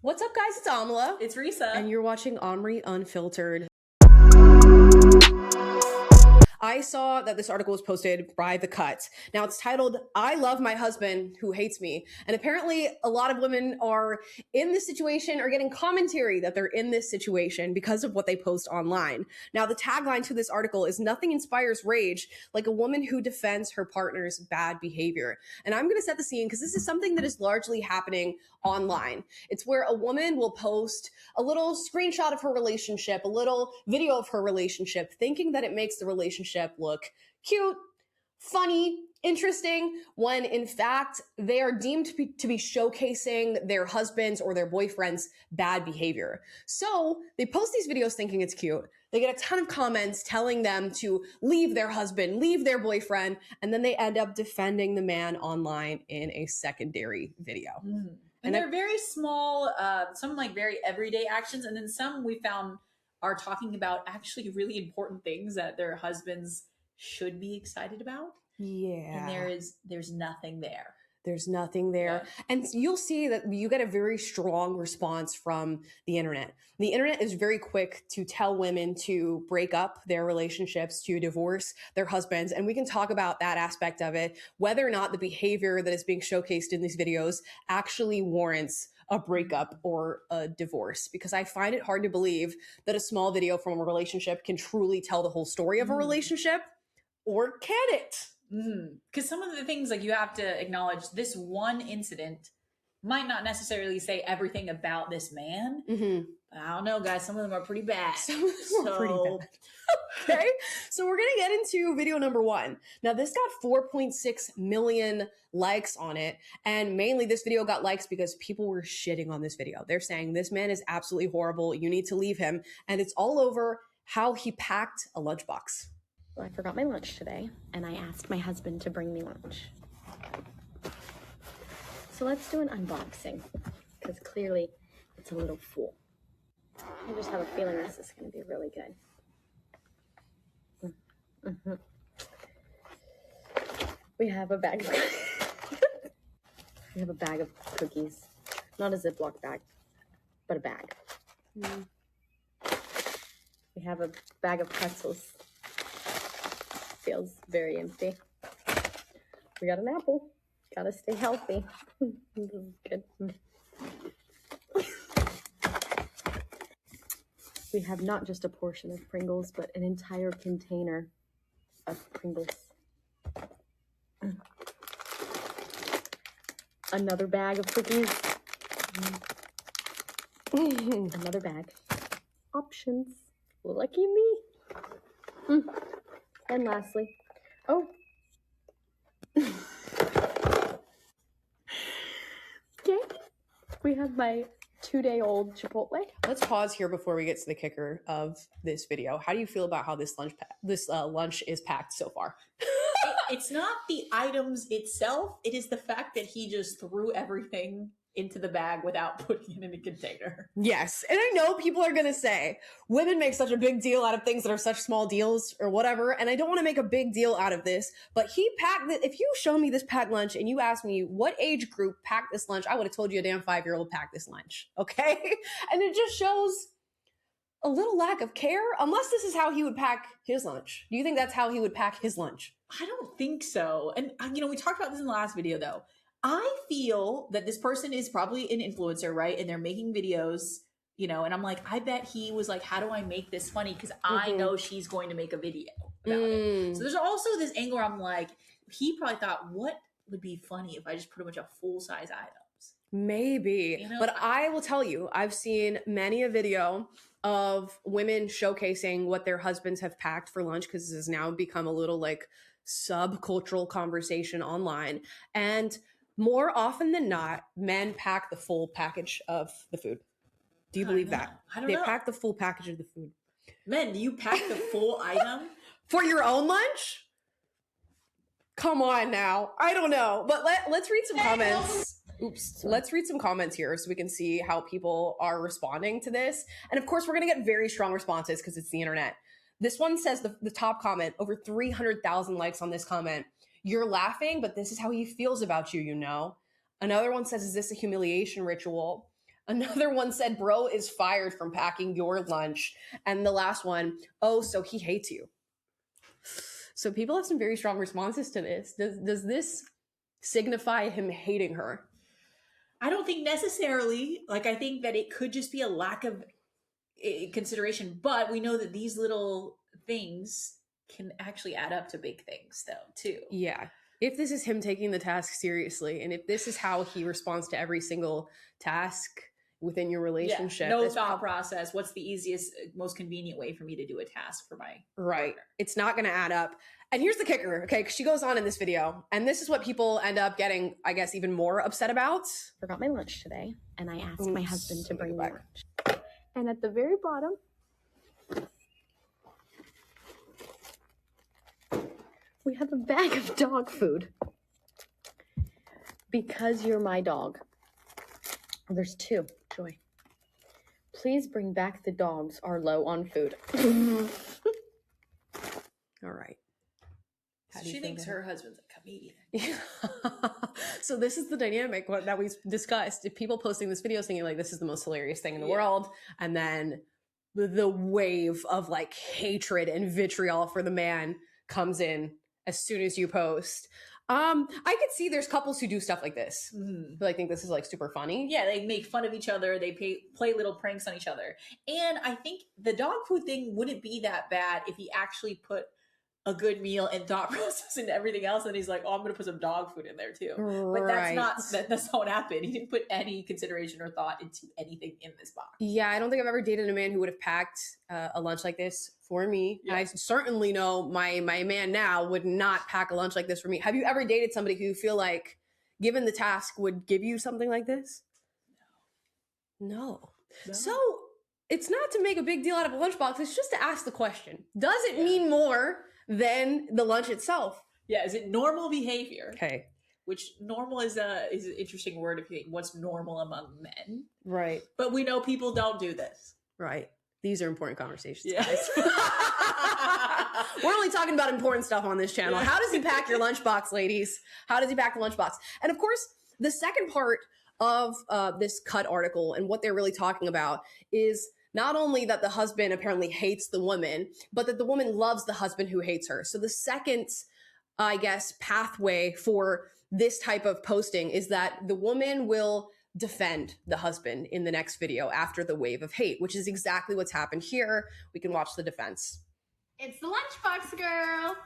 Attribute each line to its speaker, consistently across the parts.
Speaker 1: What's up, guys? It's Amla.
Speaker 2: It's Risa.
Speaker 1: And you're watching Omri Unfiltered. I saw that this article was posted by The Cut. Now it's titled, "I Love My Husband Who Hates Me." And apparently a lot of women are in this situation or getting commentary that they're in this situation because of what they post online. Now the tagline to this article is, "Nothing inspires rage like a woman who defends her partner's bad behavior." And I'm going to set the scene because this is something that is largely happening online. It's where a woman will post a little screenshot of her relationship, a little video of her relationship, thinking that it makes the relationship look cute, funny, interesting, when in fact they are deemed to be showcasing their husband's or their boyfriend's bad behavior. So they post these videos thinking it's cute. They get a ton of comments telling them to leave their husband, leave their boyfriend, and then they end up defending the man online in a secondary video.
Speaker 2: Mm. And they're very small, some like very everyday actions, and then some we found are talking about actually really important things that their husbands should be excited about.
Speaker 1: Yeah.
Speaker 2: And there's nothing there.
Speaker 1: There's nothing there. Yeah. And you'll see that you get a very strong response from the internet. The internet is very quick to tell women to break up their relationships, to divorce their husbands. And we can talk about that aspect of it, whether or not the behavior that is being showcased in these videos actually warrants a breakup or a divorce, because I find it hard to believe that a small video from a relationship can truly tell the whole story of a relationship, or can it?
Speaker 2: Because some of the things, like, you have to acknowledge this one incident might not necessarily say everything about this man. But I don't know, guys. Some of them are pretty bad.
Speaker 1: Some of them are pretty bad. Okay, so we're going to get into video number one. Now, this got 4.6 million likes on it. And mainly this video got likes because people were shitting on this video. They're saying this man is absolutely horrible. You need to leave him. And it's all over how he packed a lunchbox.
Speaker 3: Well, I forgot my lunch today, and I asked my husband to bring me lunch. So let's do an unboxing, because clearly it's a little full. I just have a feeling this is going to be really good. We have a bag of cookies. Not a Ziploc bag, but a bag. We have a bag of pretzels. Feels very empty. We got an apple. Gotta stay healthy. This is good. We have not just a portion of Pringles, but an entire container of Pringles. Another bag of cookies. Another bag. Options. Lucky me. And lastly, okay, we have my 2-day-old Chipotle.
Speaker 1: Let's pause here before we get to the kicker of this video. How do you feel about how this lunch is packed so far?
Speaker 2: It's not the items itself. It is the fact that he just threw everything into the bag without putting it in a container.
Speaker 1: Yes. And I know people are going to say, women make such a big deal out of things that are such small deals or whatever. And I don't want to make a big deal out of this, but he packed it. If you show me this packed lunch and you ask me what age group packed this lunch, I would have told you a damn 5-year-old packed this lunch. Okay. And it just shows a little lack of care, unless this is how he would pack his lunch. Do you think that's how he would pack his lunch?
Speaker 2: I don't think so. And, we talked about this in the last video, though. I feel that this person is probably an influencer, right? And they're making videos, and I'm like, I bet he was like, how do I make this funny? Because I know she's going to make a video about it. So there's also this angle where I'm like, he probably thought, what would be funny if I just put a bunch of full-size items?
Speaker 1: Maybe. But I will tell you, I've seen many a video of women showcasing what their husbands have packed for lunch, because this has now become a little like subcultural conversation online. And more often than not, men pack the full package of the food. Do you believe that?
Speaker 2: I don't know.
Speaker 1: They pack the full package of the food. Men,
Speaker 2: do you pack the full item?
Speaker 1: For your own lunch? Come on now. I don't know. But let's read some comments. Let's read some comments here so we can see how people are responding to this. And of course, we're going to get very strong responses because it's the internet. This one says, the top comment, over 300,000 likes on this comment. "You're laughing, but this is how he feels about you, you know." Another one says, "Is this a humiliation ritual?" Another one said, bro is fired from packing your lunch. And the last one, oh, so he hates you. So people have some very strong responses to this. Does this signify him hating her?
Speaker 2: I don't think necessarily. Like, I think that it could just be a lack of consideration, but we know that these little things can actually add up to big things, though, too.
Speaker 1: Yeah. If this is him taking the task seriously, and if this is how he responds to every single task within your relationship,
Speaker 2: no thought process. What's the easiest, most convenient way for me to do a task for my partner?
Speaker 1: It's not going to add up. And here's the kicker, okay? 'Cause she goes on in this video, and this is what people end up getting, I guess, even more upset about.
Speaker 3: Forgot my lunch today, and I asked my husband to bring me lunch. And at the very bottom, we have a bag of dog food. Because you're my dog. There's two, Joy. Please bring back the dogs are low on food.
Speaker 1: All right.
Speaker 2: She thinks her husband's a comedian.
Speaker 1: So this is the dynamic that we discussed. If people posting this video thinking like this is the most hilarious thing in the world, and then the wave of like hatred and vitriol for the man comes in as soon as you post. I could see there's couples who do stuff like this.
Speaker 2: Mm-hmm.
Speaker 1: Who I think this is like super funny.
Speaker 2: Yeah, they make fun of each other. They play little pranks on each other. And I think the dog food thing wouldn't be that bad if he actually put a good meal and thought process and everything else. And he's like, oh, I'm going to put some dog food in there too. But that's not what happened. He didn't put any consideration or thought into anything in this box.
Speaker 1: Yeah, I don't think I've ever dated a man who would have packed a lunch like this for me. Yeah. And I certainly know my man now would not pack a lunch like this for me. Have you ever dated somebody who you feel like, given the task, would give you something like this? No. So it's not to make a big deal out of a lunchbox. It's just to ask the question. Does it mean more than the lunch itself?
Speaker 2: Yeah, is it normal behavior?
Speaker 1: Okay.
Speaker 2: Which normal is an interesting word if you think what's normal among men.
Speaker 1: Right.
Speaker 2: But we know people don't do this.
Speaker 1: Right. These are important conversations, guys. We're only talking about important stuff on this channel. How does he pack your lunchbox, ladies? How does he pack the lunchbox? And of course, the second part of this cut article and what they're really talking about is not only that the husband apparently hates the woman, but that the woman loves the husband who hates her. So the second, I guess, pathway for this type of posting is that the woman will defend the husband in the next video after the wave of hate, which is exactly what's happened here. We can watch the defense.
Speaker 4: It's the lunchbox girl.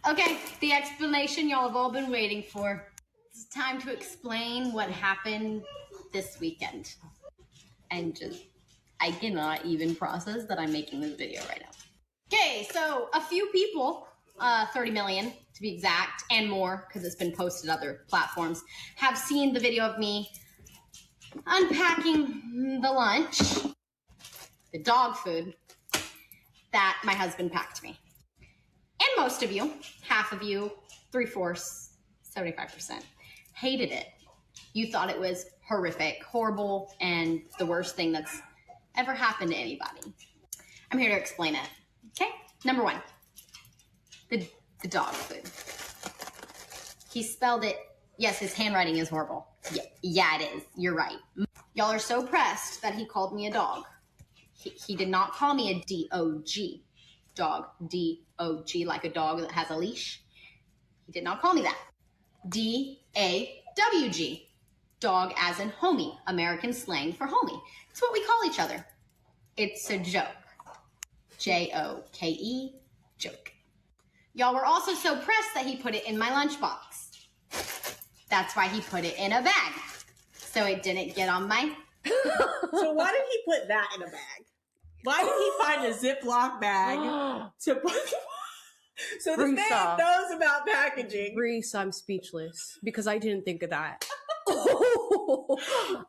Speaker 4: Okay, the explanation y'all have all been waiting for. It's time to explain what happened this weekend. And just, I cannot even process that I'm making this video right now. Okay, so a few people, 30 million to be exact, and more, because it's been posted other platforms, have seen the video of me unpacking the lunch, the dog food, that my husband packed me. And most of you, half of you, 3/4, 75%, hated it. You thought it was horrific, horrible, and the worst thing that's ever happened to anybody. I'm here to explain it. Okay? Number one, the dog food. He spelled it. Yes, his handwriting is horrible. Yeah, it is. You're right. Y'all are so pressed that he called me a dog. He did not call me a D-O-G. Dog. D-O-G, like a dog that has a leash. He did not call me that. D-A-W-G. Dog as in homie. American slang for homie. It's what we call each other. It's a joke. J-O-K-E. Joke. Y'all were also so pressed that he put it in my lunchbox. That's why he put it in a bag. So it didn't get on my...
Speaker 2: So why did he put that in a bag? Why did he find a Ziploc bag to put... So this man knows about packaging.
Speaker 1: Reese, I'm speechless because I didn't think of that.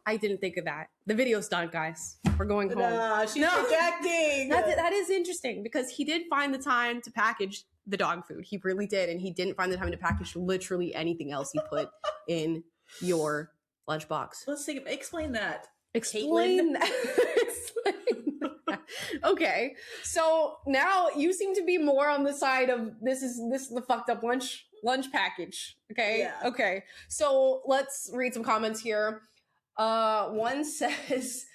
Speaker 1: I didn't think of that. The video's done, guys. We're going home.
Speaker 2: She's projecting.
Speaker 1: That is interesting because he did find the time to package the dog food. He really did. And he didn't find the time to package literally anything else he put in your lunchbox.
Speaker 2: Let's think. Explain that.
Speaker 1: Explain that. Okay. So now you seem to be more on the side of this is the fucked up lunch package. Okay.
Speaker 2: Yeah.
Speaker 1: Okay. So let's read some comments here. One says,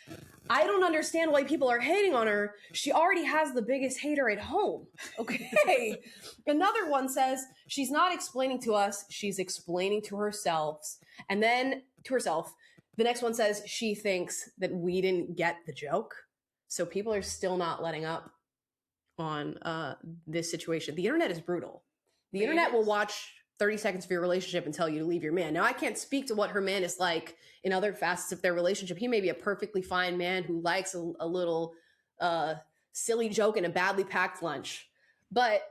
Speaker 1: I don't understand why people are hating on her. She already has the biggest hater at home. Okay. Another one says, she's not explaining to us, she's explaining to herself. And then to herself. The next one says, she thinks that we didn't get the joke. So people are still not letting up on this situation. The internet is brutal. The internet will watch 30 seconds of your relationship and tell you to leave your man. Now, I can't speak to what her man is like in other facets of their relationship. He may be a perfectly fine man who likes a little silly joke and a badly packed lunch. But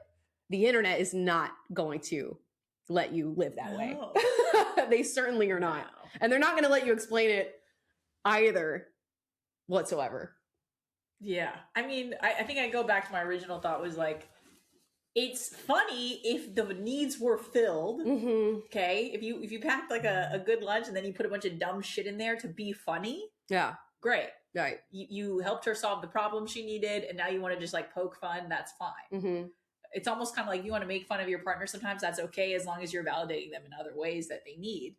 Speaker 1: the internet is not going to let you live that way. They certainly are not. And they're not going to let you explain it either whatsoever.
Speaker 2: Yeah. I mean, I think I go back to my original thought was like, it's funny if the needs were filled.
Speaker 1: Mm-hmm.
Speaker 2: Okay. If you packed like a good lunch and then you put a bunch of dumb shit in there to be funny.
Speaker 1: Yeah.
Speaker 2: Great.
Speaker 1: Right.
Speaker 2: You helped her solve the problem she needed, and now you want to just like poke fun. That's fine.
Speaker 1: Mm-hmm.
Speaker 2: It's almost kind of like you want to make fun of your partner. Sometimes that's okay as long as you're validating them in other ways that they need.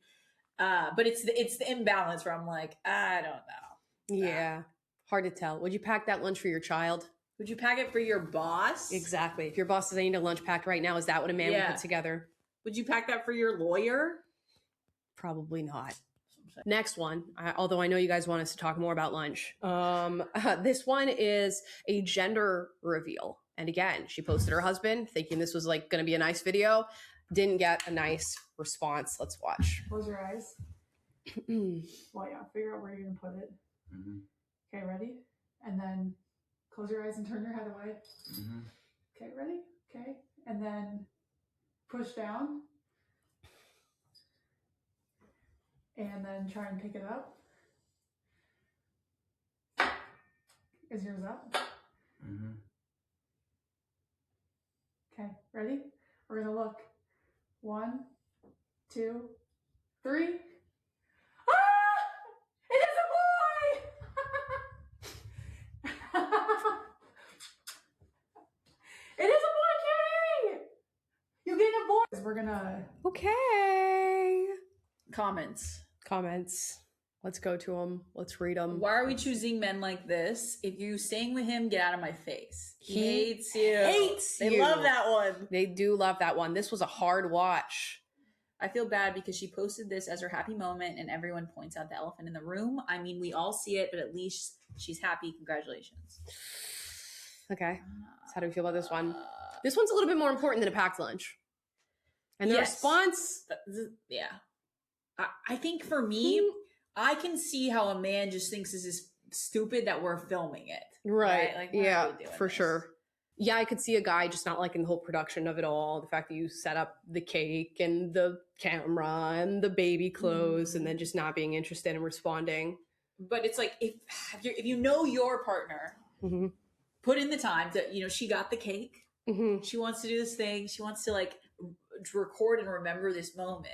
Speaker 2: But it's the imbalance where I'm like, I don't know.
Speaker 1: Yeah. Hard to tell. Would you pack that lunch for your child?
Speaker 2: Would you pack it for your boss?
Speaker 1: Exactly. If your boss says I need a lunch packed right now, is that what a man would put together?
Speaker 2: Would you pack that for your lawyer?
Speaker 1: Probably not. Next one, although I know you guys want us to talk more about lunch. This one is a gender reveal. And again, she posted her husband thinking this was like going to be a nice video. Didn't get a nice response. Let's watch.
Speaker 5: Close your eyes. Well, yeah, figure out where you're going to put it.
Speaker 6: Mm-hmm.
Speaker 5: Okay, ready? And then close your eyes and turn your head away.
Speaker 6: Mm-hmm.
Speaker 5: Okay, ready? Okay. And then push down. And then try and pick it up. Is yours up?
Speaker 6: Mm-hmm.
Speaker 5: Okay, ready? We're going to look. 1, 2, 3. Ah! It is a boy! It is a boy, Kitty! You get a boy! We're gonna...
Speaker 1: Okay.
Speaker 2: Comments.
Speaker 1: Let's go to them. Let's read them.
Speaker 2: Why are we choosing men like this? If you're staying with him, get out of my face. He hates you. They love that one.
Speaker 1: They do love that one. This was a hard watch.
Speaker 2: I feel bad because she posted this as her happy moment and everyone points out the elephant in the room. I mean, we all see it, but at least she's happy. Congratulations.
Speaker 1: Okay. So how do we feel about this one? This one's a little bit more important than a packed lunch. And the response...
Speaker 2: Yeah. I think for me, I can see how a man just thinks this is stupid that we're filming it.
Speaker 1: Right.
Speaker 2: Like,
Speaker 1: yeah, for sure. Yeah, I could see a guy just not liking the whole production of it all. The fact that you set up the cake and the camera and the baby clothes and then just not being interested in responding.
Speaker 2: But it's like, if you know your partner, put in the time that, she got the cake. She wants to do this thing. She wants to like record and remember this moment.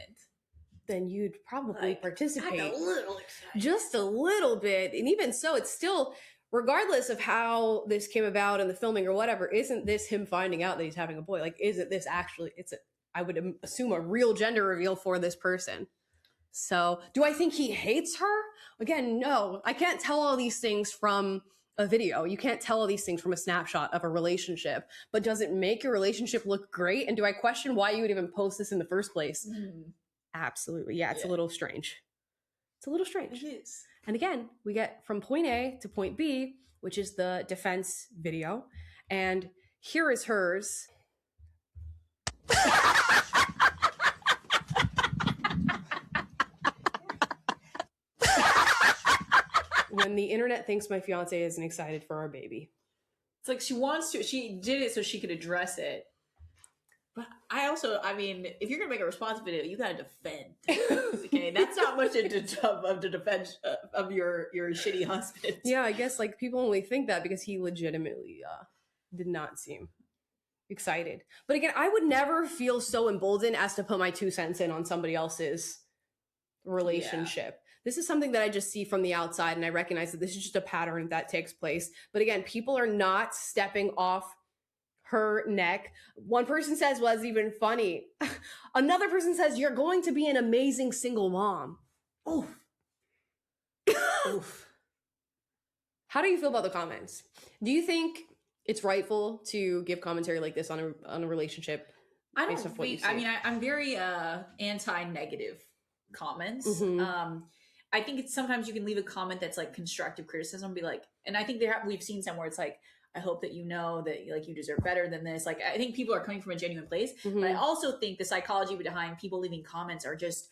Speaker 1: Then you'd probably participate.
Speaker 2: I'm a little excited.
Speaker 1: Just a little bit. And even so, it's still, regardless of how this came about in the filming or whatever, isn't this him finding out that he's having a boy? Like, isn't this actually, I would assume a real gender reveal for this person. So do I think he hates her? Again, no. I can't tell all these things from a video. You can't tell all these things from a snapshot of a relationship. But does it make your relationship look great? And do I question why you would even post this in the first place? Absolutely. Yeah, it's a little strange. It's a little strange.
Speaker 2: It is.
Speaker 1: And again, we get from point A to point B, which is the defense video. And here is hers. When the internet thinks my fiance isn't excited for our baby.
Speaker 2: It's like she did it so she could address it. But I mean, if you're going to make a response video, you got to defend. Okay, that's not much of the defense of your shitty husband.
Speaker 1: Yeah, I guess like people only think that because he legitimately did not seem excited. But again, I would never feel so emboldened as to put my 2 cents in on somebody else's relationship. Yeah. This is something that I just see from the outside, and I recognize that this is just a pattern that takes place. But again, people are not stepping off her neck. One person says, was even funny. Another person says, you're going to be an amazing single mom. Oh,
Speaker 2: Oof.
Speaker 1: How do you feel about the comments? Do you think it's rightful to give commentary like this on a relationship?
Speaker 2: I
Speaker 1: based
Speaker 2: don't
Speaker 1: off what you
Speaker 2: think, I
Speaker 1: see?
Speaker 2: mean, I'm very anti-negative comments.
Speaker 1: Mhm.
Speaker 2: I think it's sometimes you can leave a comment that's like constructive criticism, be like, and I think we've seen some where it's like, I hope that you know that like you deserve better than this. Like, I think people are coming from a genuine place, but I
Speaker 1: Mhm.
Speaker 2: also think the psychology behind people leaving comments are just,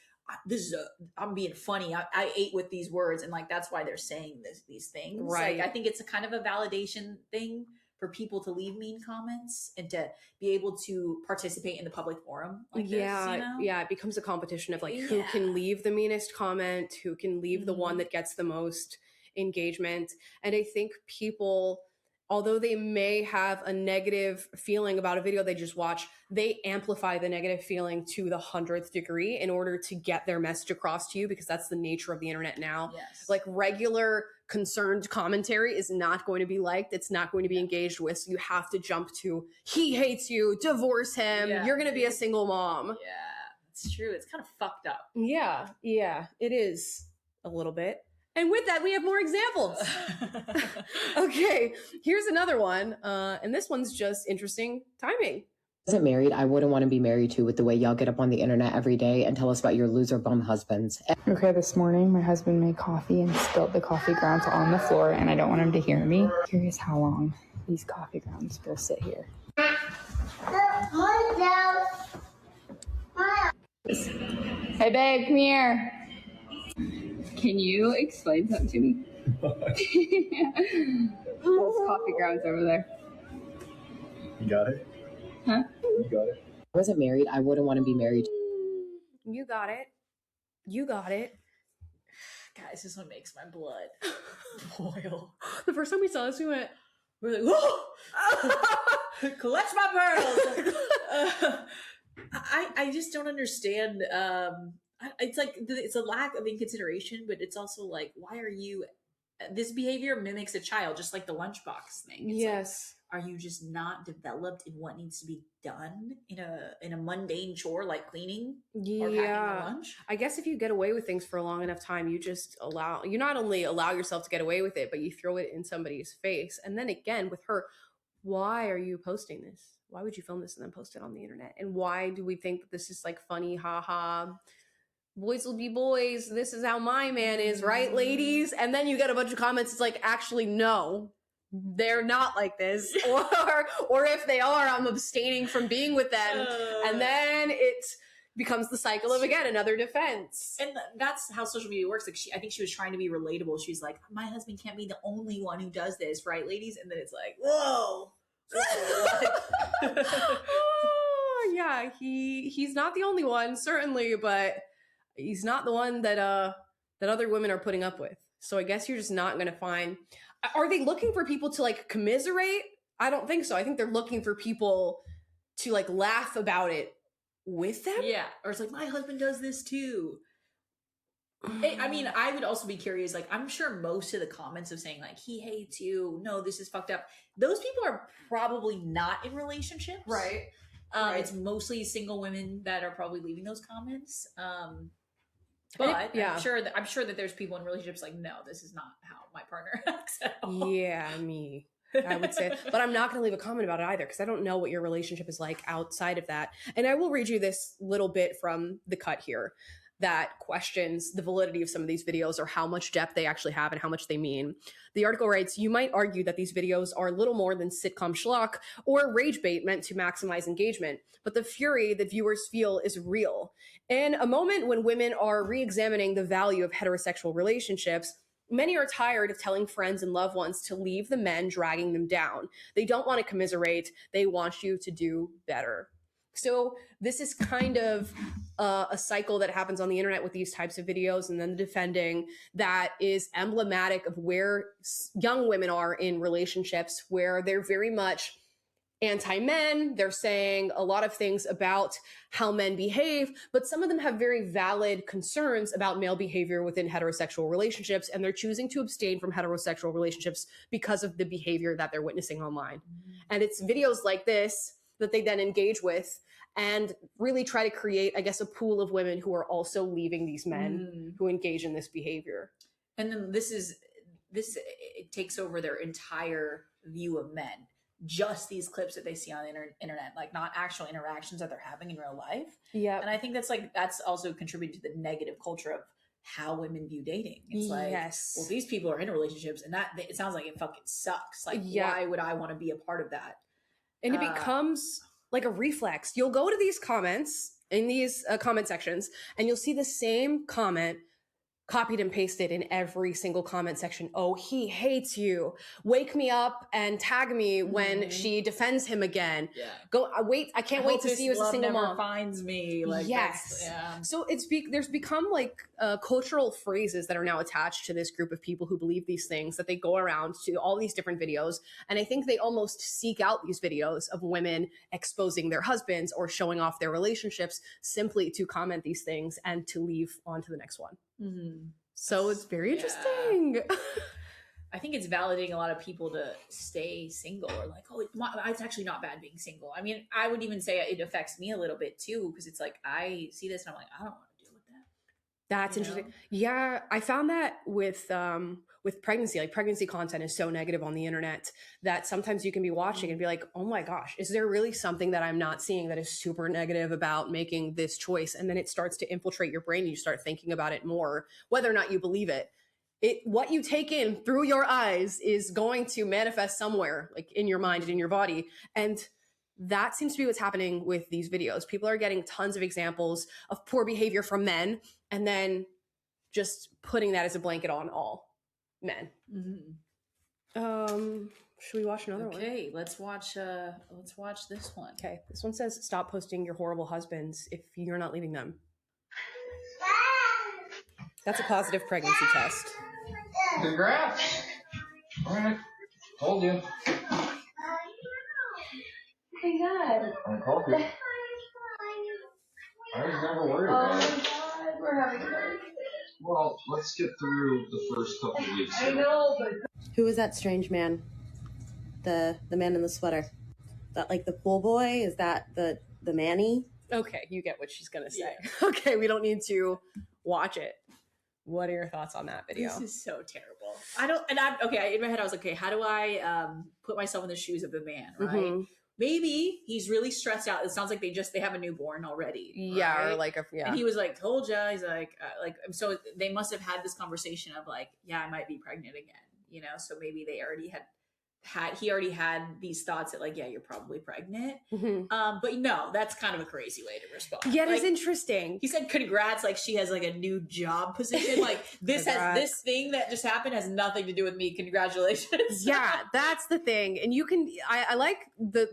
Speaker 2: I'm being funny. I ate with these words, and like that's why they're saying these things.
Speaker 1: Right.
Speaker 2: Like, I think it's a kind of a validation thing for people to leave mean comments and to be able to participate in the public forum like
Speaker 1: Yeah,
Speaker 2: this, you know?
Speaker 1: yeah, it becomes a competition of like who
Speaker 2: Yeah.
Speaker 1: can leave the meanest comment, who can leave the one
Speaker 2: Mhm.
Speaker 1: that gets the most engagement. And I think people, although they may have a negative feeling about a video they just watch, they amplify the negative feeling to the 100th degree in order to get their message across to you, because that's the nature of the internet now.
Speaker 2: Yes.
Speaker 1: Like regular concerned commentary is not going to be liked. It's not going to be engaged with. So you have to jump to, he hates you, divorce him.
Speaker 2: Yeah.
Speaker 1: You're going to be a single mom.
Speaker 2: Yeah, it's true. It's kind of fucked up.
Speaker 1: Yeah, it is a little bit. And with that, we have more examples. Okay, here's another one. And this one's just interesting timing.
Speaker 6: Wasn't married, I wouldn't want to be married to with the way y'all get up on the internet every day and tell us about your loser bum husbands.
Speaker 7: Okay, this morning my husband made coffee and spilled the coffee grounds on the floor, and I don't want him to hear me. Curious how long these coffee grounds will sit here. Hey babe, come here. Can you explain something to me? Those coffee grounds over there.
Speaker 8: You got it?
Speaker 7: Huh?
Speaker 8: You got it?
Speaker 6: I wasn't married, I wouldn't want to be married.
Speaker 1: You got it. You got it.
Speaker 2: Guys, this one makes my blood boil.
Speaker 1: The first time we saw this, we went,
Speaker 2: We're like, whoa! Clutch my pearls. I just don't understand. It's like it's a lack of inconsideration, but it's also like, why are you? This behavior mimics a child, just like the lunchbox thing. It's
Speaker 1: yes.
Speaker 2: like, are you just not developed in what needs to be done in a mundane chore like cleaning or packing
Speaker 1: Yeah.
Speaker 2: the lunch?
Speaker 1: I guess if you get away with things for a long enough time, you not only allow yourself to get away with it, but you throw it in somebody's face. And then again, with her, why are you posting this? Why would you film this and then post it on the internet? And why do we think that this is like funny, haha? Boys will be boys. This is how my man is, right, ladies? And then you get a bunch of comments. It's like, actually, no, they're not like this. Or if they are, I'm abstaining from being with them. And then it becomes the cycle of, again, another defense.
Speaker 2: And that's how social media works. Like, I think she was trying to be relatable. She's like, my husband can't be the only one who does this, right, ladies? And then it's like, whoa.
Speaker 1: Oh, yeah, he's not the only one, certainly, but he's not the one that other women are putting up with. So I guess you're just not going to find. Are they looking for people to like commiserate? I don't think so. I think they're looking for people to like laugh about it with them.
Speaker 2: Yeah, or it's like, my husband does this too. I mean, I would also be curious. Like, I'm sure most of the comments of saying like, he hates you, no, this is fucked up, those people are probably not in relationships,
Speaker 1: Right.
Speaker 2: It's mostly single women that are probably leaving those comments. But
Speaker 1: yeah.
Speaker 2: I'm sure that there's people in relationships like, no, this is not how my partner acts at all.
Speaker 1: Yeah, me. I would say, but I'm not going to leave a comment about it either because I don't know what your relationship is like outside of that. And I will read you this little bit from the cut here that questions the validity of some of these videos or how much depth they actually have and how much they mean. The article writes, you might argue that these videos are little more than sitcom schlock or rage bait meant to maximize engagement, but the fury that viewers feel is real. In a moment when women are re-examining the value of heterosexual relationships, many are tired of telling friends and loved ones to leave the men dragging them down. They don't want to commiserate. They want you to do better. So this is kind of a cycle that happens on the internet with these types of videos and then the defending that is emblematic of where young women are in relationships, where they're very much anti-men. They're saying a lot of things about how men behave, but some of them have very valid concerns about male behavior within heterosexual relationships, and they're choosing to abstain from heterosexual relationships because of the behavior that they're witnessing online. And it's videos like this that they then engage with and really try to create, I guess, a pool of women who are also leaving these men who engage in this behavior.
Speaker 2: And then this it takes over their entire view of men. Just these clips that they see on the internet, like not actual interactions that they're having in real life.
Speaker 1: Yeah.
Speaker 2: And I think that's also contributed to the negative culture of how women view dating. It's like, well, these people are in relationships and that it sounds like it fucking sucks. Like, why would I want to be a part of that?
Speaker 1: And it becomes like a reflex. You'll go to these comments in these comment sections and you'll see the same comment copied and pasted in every single comment section. Oh, he hates you. Wake me up and tag me when she defends him again.
Speaker 2: Yeah.
Speaker 1: Go. I can't wait to see you as a single mom.
Speaker 2: Finds me. Like,
Speaker 1: yes.
Speaker 2: Yeah.
Speaker 1: So there's become like cultural phrases that are now attached to this group of people who believe these things, that they go around to all these different videos. And I think they almost seek out these videos of women exposing their husbands or showing off their relationships simply to comment these things and to leave on to the next one.
Speaker 2: Mm-hmm.
Speaker 1: So it's very interesting.
Speaker 2: I think it's validating a lot of people to stay single, or like, oh, it's actually not bad being single. I mean, I would even say it affects me a little bit too, because it's like I see this and I'm like, I don't want to deal with that.
Speaker 1: That's interesting. Yeah, I found that with pregnancy, like pregnancy content is so negative on the internet that sometimes you can be watching and be like, oh my gosh, is there really something that I'm not seeing that is super negative about making this choice? And then it starts to infiltrate your brain and you start thinking about it more, whether or not you believe it. What you take in through your eyes is going to manifest somewhere, like in your mind and in your body. And that seems to be what's happening with these videos. People are getting tons of examples of poor behavior from men and then just putting that as a blanket on all men.
Speaker 2: Mm-hmm.
Speaker 1: Should we watch another one?
Speaker 2: Okay, let's watch this one.
Speaker 1: Okay, this one says, stop posting your horrible husbands if you're not leaving them. That's a positive pregnancy test.
Speaker 9: Congrats. All right. Told you.
Speaker 5: Hey, God.
Speaker 9: On coffee. I was never worried about it.
Speaker 5: Oh, my God. We're having a birthday.
Speaker 9: Well, let's get through the first couple of weeks.
Speaker 5: I know, but...
Speaker 10: Who was that strange man? The man in the sweater? That like the pool boy? Is that the Manny?
Speaker 1: Okay, you get what she's gonna say. Yeah. Okay, we don't need to watch it. What are your thoughts on that video?
Speaker 2: This is so terrible. In my head I was like, okay, how do I put myself in the shoes of the man, right? Mm-hmm. Maybe he's really stressed out. It sounds like they have a newborn already.
Speaker 1: Yeah,
Speaker 2: right?
Speaker 1: or like
Speaker 2: and he was like, told ya. He's like so they must have had this conversation of like, yeah, I might be pregnant again, so maybe they already he already had these thoughts that like, yeah, you're probably pregnant. Mm-hmm. But no, that's kind of a crazy way to respond.
Speaker 1: Yeah, it's interesting.
Speaker 2: He said, congrats, like she has like a new job position. Like this thing that just happened has nothing to do with me. Congratulations.
Speaker 1: Yeah, that's the thing. And I like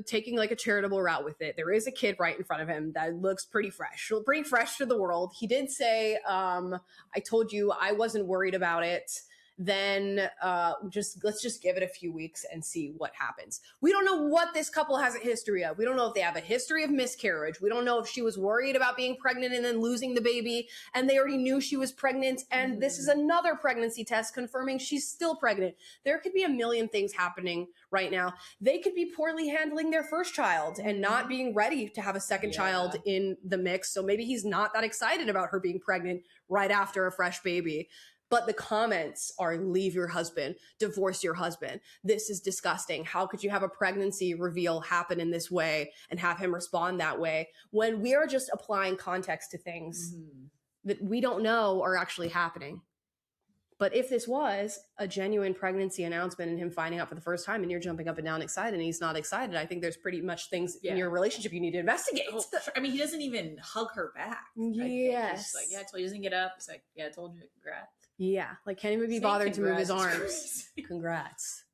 Speaker 1: taking like a charitable route with it. There is a kid right in front of him that looks pretty fresh to the world. He did say, I told you I wasn't worried about it. Then let's just give it a few weeks and see what happens. We don't know what this couple has a history of. We don't know if they have a history of miscarriage. We don't know if she was worried about being pregnant and then losing the baby and they already knew she was pregnant and this is another pregnancy test confirming she's still pregnant. There could be a million things happening right now. They could be poorly handling their first child and not being ready to have a second child in the mix. So maybe he's not that excited about her being pregnant right after a fresh baby. But the comments are, leave your husband, divorce your husband. This is disgusting. How could you have a pregnancy reveal happen in this way and have him respond that way when we are just applying context to things that we don't know are actually happening? But if this was a genuine pregnancy announcement and him finding out for the first time and you're jumping up and down excited and he's not excited, I think there's pretty much things in your relationship you need to investigate.
Speaker 2: Oh, I mean, he doesn't even hug her back.
Speaker 1: Yes.
Speaker 2: He's like, yeah, I told you. He doesn't get up. He's like, yeah, I told you. Congrats.
Speaker 1: Yeah, like can't even be bothered to move his arms. Congrats.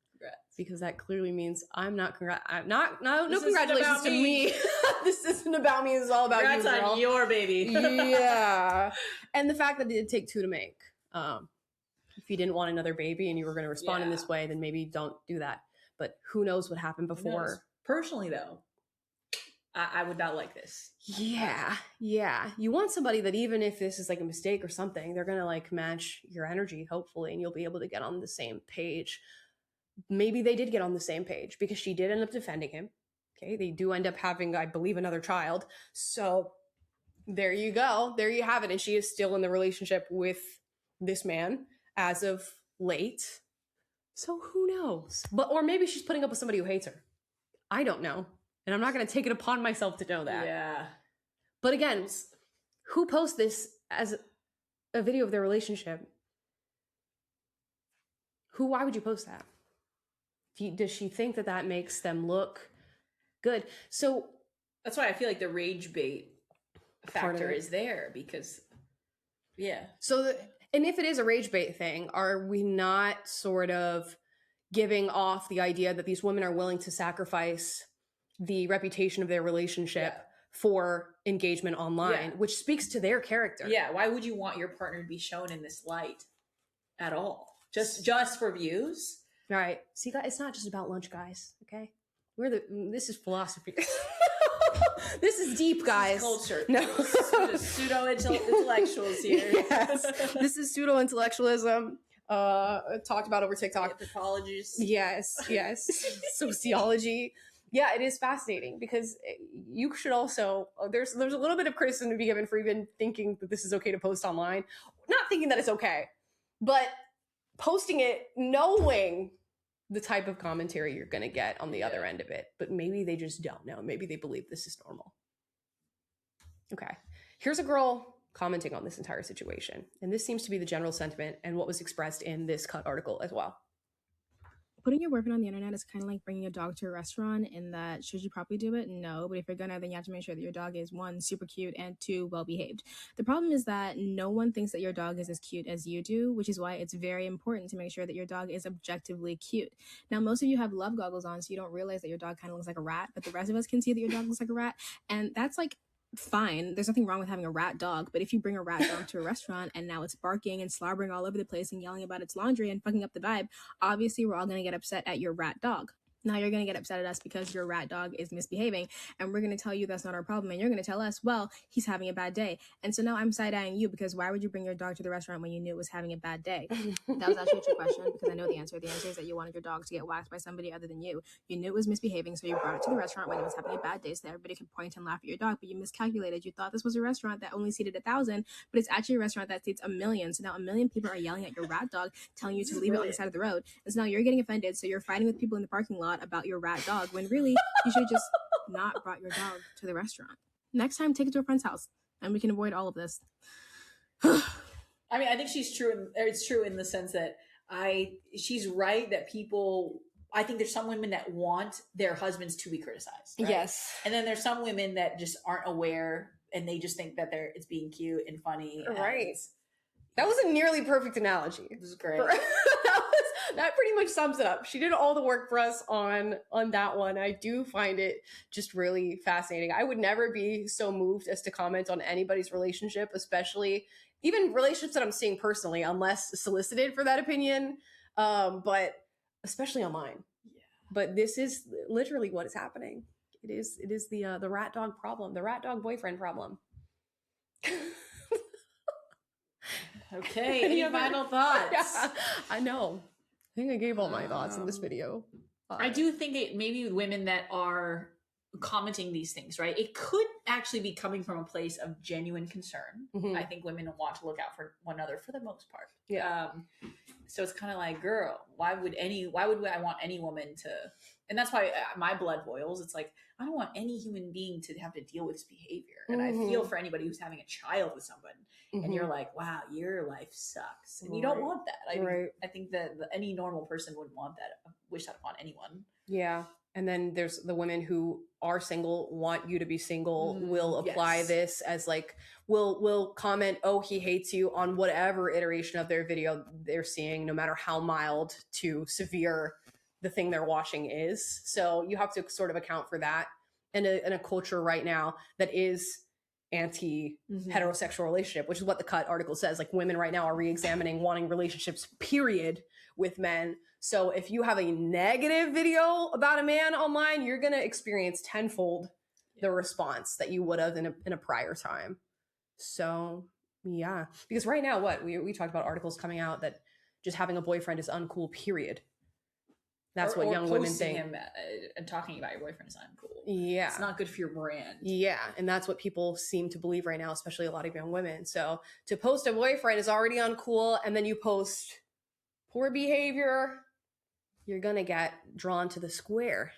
Speaker 1: Because that clearly means I'm not no congratulations to me. This isn't about me. This is all about
Speaker 2: congrats
Speaker 1: you, girl.
Speaker 2: On your baby.
Speaker 1: Yeah. And the fact that it did take two to make. If you didn't want another baby and you were going to respond in this way, then maybe don't do that. But who knows what happened before.
Speaker 2: Personally, though, I would not like this.
Speaker 1: Yeah. You want somebody that even if this is like a mistake or something, they're going to like match your energy, hopefully, and you'll be able to get on the same page. Maybe they did get on the same page because she did end up defending him. Okay. They do end up having, I believe, another child. So there you go. There you have it. And she is still in the relationship with this man as of late. So who knows? Or maybe she's putting up with somebody who hates her. I don't know. And I'm not going to take it upon myself to know that.
Speaker 2: Yeah.
Speaker 1: But again, who posts this as a video of their relationship? Why would you post that? Does she think that makes them look good? So
Speaker 2: that's why I feel like the rage bait factor is there, because
Speaker 1: So and if it is a rage bait thing, are we not sort of giving off the idea that these women are willing to sacrifice the reputation of their relationship for engagement online, which speaks to their character?
Speaker 2: Yeah. Why would you want your partner to be shown in this light at all? Just for views?
Speaker 1: Right. See, it's not just about lunch, guys. Okay, this is philosophy. This is deep, guys.
Speaker 2: This is culture.
Speaker 1: No,
Speaker 2: pseudo intellectuals here.
Speaker 1: Yes, this is pseudo intellectualism. Talked about over TikTok.
Speaker 2: Anthropologists.
Speaker 1: Yes. Sociology. Yeah, it is fascinating because you should also there's a little bit of criticism to be given for even thinking that this is okay to post online. Not thinking that it's okay, but posting it knowing the type of commentary you're going to get on the other end of it. But maybe they just don't know. Maybe they believe this is normal. Okay. Here's a girl commenting on this entire situation. And this seems to be the general sentiment and what was expressed in this cut article as well.
Speaker 11: Putting your boyfriend on the internet is kind of like bringing a dog to a restaurant, in that should you probably do it? No. But if you're gonna, then you have to make sure that your dog is, 1, super cute, and 2, well behaved. The problem is that no one thinks that your dog is as cute as you do, which is why it's very important to make sure that your dog is objectively cute. Now, most of you have love goggles on, so you don't realize that your dog kind of looks like a rat, but the rest of us can see that your dog looks like a rat, and that's like fine. There's nothing wrong with having a rat dog, but if you bring a rat dog to a restaurant and now it's barking and slobbering all over the place and yelling about its laundry and fucking up the vibe, obviously we're all going to get upset at your rat dog. Now you're going to get upset at us because your rat dog is misbehaving, and we're going to tell you that's not our problem, and you're going to tell us, well, he's having a bad day. And so now I'm side-eyeing you, because why would you bring your dog to the restaurant when you knew it was having a bad day? That was actually a true question, because I know the answer. The answer is that you wanted your dog to get whacked by somebody other than you. You knew it was misbehaving, so you brought it to the restaurant when it was having a bad day so that everybody could point and laugh at your dog, but you miscalculated. You thought this was a restaurant that only seated 1,000, but it's actually a restaurant that seats 1,000,000. So now 1,000,000 people are yelling at your rat dog, telling you to leave it on the side of the road. And so now you're getting offended, so you're fighting with people in the parking lot about your rat dog, when really you should just not brought your dog to the restaurant. Next time, take it to a friend's house and we can avoid all of this.
Speaker 2: I mean, I think she's true. It's true in the sense that she's right that people, I think there's some women that want their husbands to be criticized. Right?
Speaker 1: Yes.
Speaker 2: And then there's some women that just aren't aware, and they just think that it's being cute and funny.
Speaker 1: Right. That was a nearly perfect analogy.
Speaker 2: It was great.
Speaker 1: That pretty much sums it up. She did all the work for us on that one. I do find it just really fascinating. I would never be so moved as to comment on anybody's relationship, especially even relationships that I'm seeing personally, unless solicited for that opinion. But especially online. Yeah. But this is literally what is happening. It is the rat dog problem, the rat dog boyfriend problem.
Speaker 2: Okay. Any final thoughts?
Speaker 1: Yeah, I know. I think I gave all my thoughts in this video.
Speaker 2: I do think maybe women that are commenting these things, right? It could actually be coming from a place of genuine concern.
Speaker 1: Mm-hmm.
Speaker 2: I think women want to look out for one another for the most part.
Speaker 1: Yeah.
Speaker 2: So it's kind of like, girl, why would I want any woman to, and that's why my blood boils. It's like, I don't want any human being to have to deal with this behavior. And I feel for anybody who's having a child with someone and you're like, wow, your life sucks. And you don't want that. I think that any normal person wouldn't want that, wish that upon anyone.
Speaker 1: Yeah. And then there's the women who are single, want you to be single, will apply this as like, will comment, oh, he hates you on whatever iteration of their video they're seeing, no matter how mild to severe the thing they're watching is. So you have to sort of account for that in a culture right now that is anti-heterosexual relationship, which is what the cut article says. Like, women right now are re-examining wanting relationships, period, with men. So if you have a negative video about a man online, you're going to experience tenfold the response that you would have in a prior time. So yeah, because right now, what we talked about articles coming out that just having a boyfriend is uncool, period. That's what young women think.
Speaker 2: Him and talking about your boyfriend is uncool.
Speaker 1: Yeah.
Speaker 2: It's not good for your brand.
Speaker 1: Yeah. And that's what people seem to believe right now, especially a lot of young women. So to post a boyfriend is already uncool. And then you post Poor behavior, you're gonna get drawn to the square.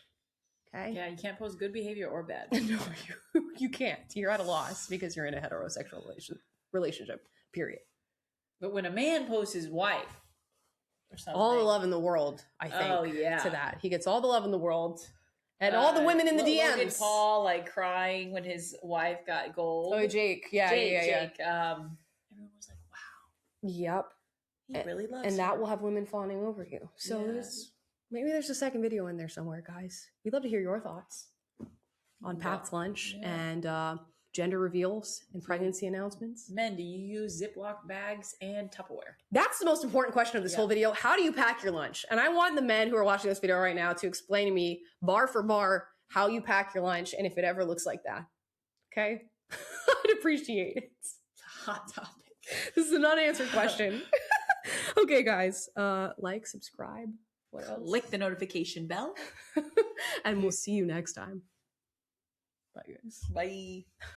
Speaker 1: Okay?
Speaker 2: Yeah, you can't post good behavior or bad.
Speaker 1: No, you can't. You're at a loss because you're in a heterosexual relationship, period.
Speaker 2: But when a man posts his wife or something,
Speaker 1: All the love in the world, I think.
Speaker 2: Oh, yeah.
Speaker 1: To that. He gets all the love in the world. And all the women in the DMs.
Speaker 2: Logan Paul like crying when his wife got gold.
Speaker 1: Oh, Jake. Yeah,
Speaker 2: Jake.
Speaker 1: yeah.
Speaker 2: Everyone was like, wow.
Speaker 1: Yep.
Speaker 2: He really loves
Speaker 1: and that
Speaker 2: her.
Speaker 1: will have women fawning over you. So
Speaker 2: Yeah.
Speaker 1: maybe there's a second video in there somewhere, guys. We'd love to hear your thoughts on packed lunch and gender reveals and pregnancy announcements.
Speaker 2: Men, do you use Ziploc bags and Tupperware?
Speaker 1: That's the most important question of this whole video. How do you pack your lunch? And I want the men who are watching this video right now to explain to me bar for bar how you pack your lunch and if it ever looks like that. Okay? I'd appreciate it.
Speaker 2: It's a hot topic.
Speaker 1: This is an unanswered question. Okay, guys. Like, subscribe. What else?
Speaker 2: Click the notification bell.
Speaker 1: And we'll see you next time. Bye, guys.
Speaker 2: Bye.